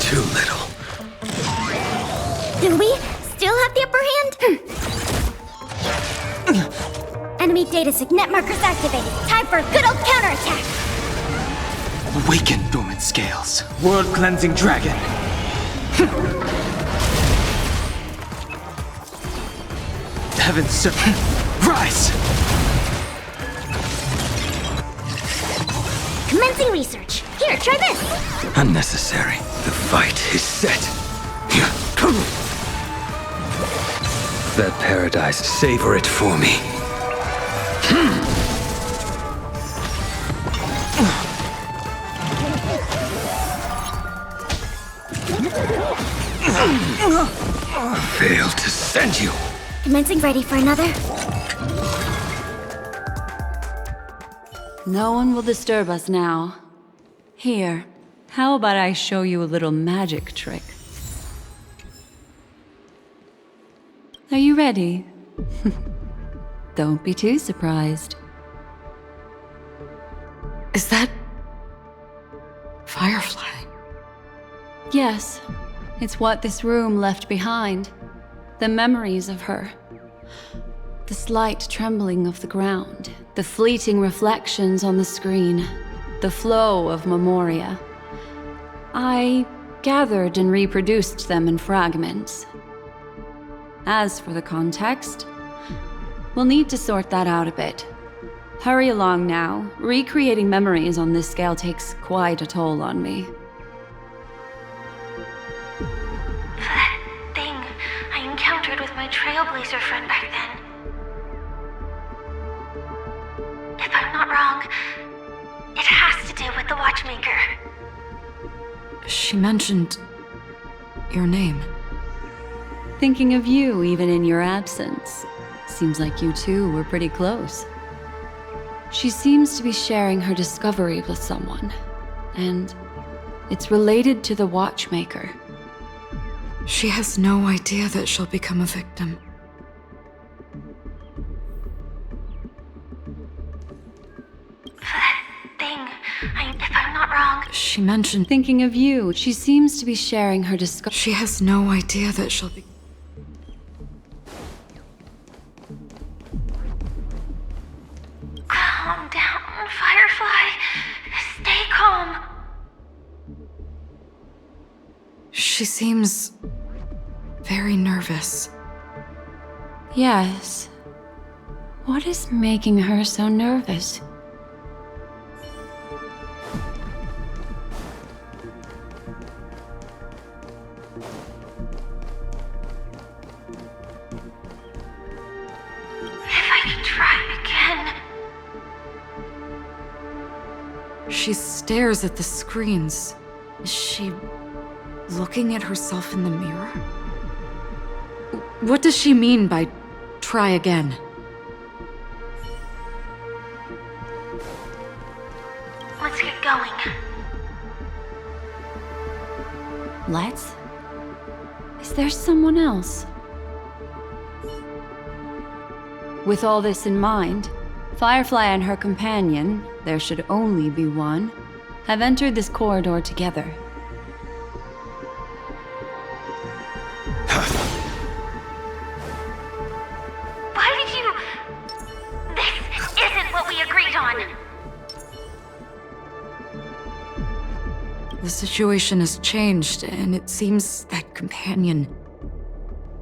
Too little. Do we still have the upper hand? Enemy data signet markers activated. Time for a good old counterattack. Awaken, dormant scales. World-cleansing dragon. Heaven, sir. Rise! Commencing research. Here, try this. Unnecessary. The fight is set. That paradise, savor it for me. Failed to send you. Commencing ready for another. No one will disturb us now. Here, how about I show you a little magic trick? Are you ready? Don't be too surprised. Is that... Firefly? Yes, it's what this room left behind. The memories of her. The slight trembling of the ground. The fleeting reflections on the screen. The flow of memoria. I gathered and reproduced them in fragments. As for the context, we'll need to sort that out a bit. Hurry along now. Recreating memories on this scale takes quite a toll on me. That thing I encountered with my trailblazer friend back then. If I'm not wrong, it has to do with the watchmaker. She mentioned... your name. Thinking of you even in your absence. Seems like you two were pretty close. She seems to be sharing her discovery with someone, and it's related to the watchmaker. She has no idea that she'll become a victim. That thing, if I'm not wrong... She mentioned... Thinking of you, she seems to be sharing her discovery. She has no idea that she'll be... Calm down, Firefly. Stay calm. She seems... very nervous. Yes. What is making her so nervous? If I could try again. She stares at the screens. Is she looking at herself in the mirror? What does she mean by try again? Let's get going. Let's? Is there someone else? With all this in mind, Firefly and her companion, there should only be one, have entered this corridor together. Why did you... This isn't what we agreed on. The situation has changed, and it seems that companion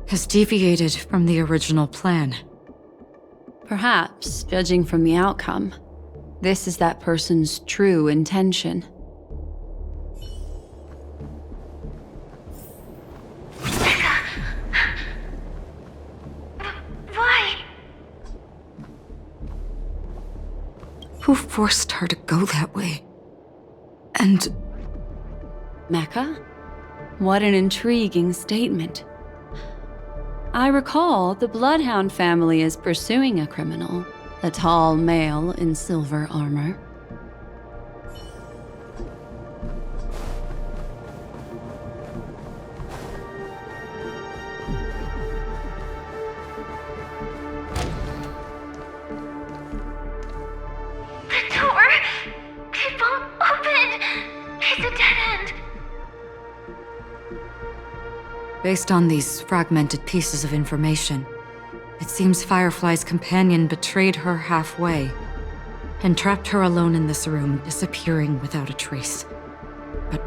has deviated from the original plan. Perhaps, judging from the outcome, this is that person's true intention. Why? Who forced her to go that way? And... Mecca? What an intriguing statement. I recall the Bloodhound family is pursuing a criminal, a tall male in silver armor. The door! It won't open! It's a dead end! based on these fragmented pieces of information, it seems Firefly's companion betrayed her halfway. and trapped her alone in this room, disappearing without a trace. But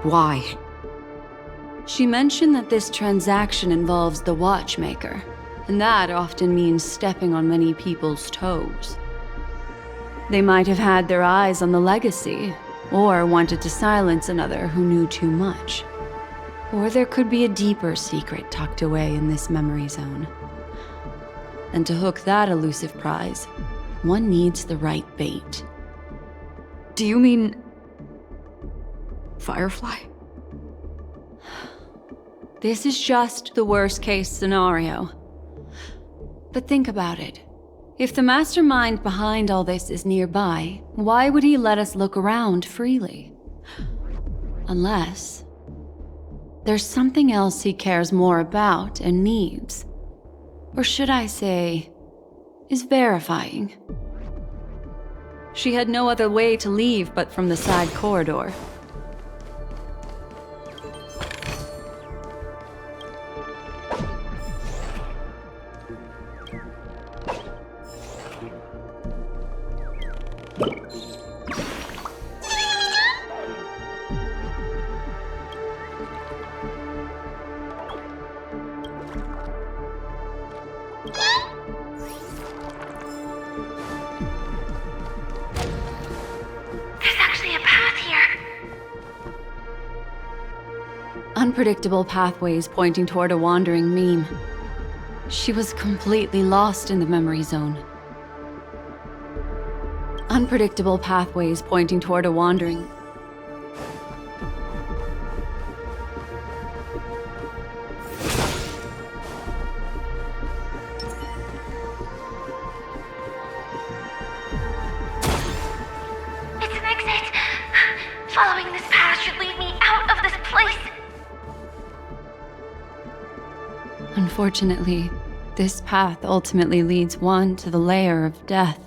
why? She mentioned that this transaction involves the watchmaker, and that often means stepping on many people's toes. They might have had their eyes on the legacy, or wanted to silence another who knew too much. Or there could be a deeper secret tucked away in this memory zone. And to hook that elusive prize, one needs the right bait. Do you mean Firefly? This is just the worst-case scenario. But think about it. If the mastermind behind all this is nearby, why would he let us look around freely? Unless there's something else he cares more about and needs. Or should I say, is verifying. She had no other way to leave but from the side corridor. Unpredictable pathways pointing toward a wandering meme. She was completely lost in the memory zone. Unpredictable pathways pointing toward a wandering... It's an exit! Following this path should lead me out of this place! Unfortunately, this path ultimately leads one to the lair of death.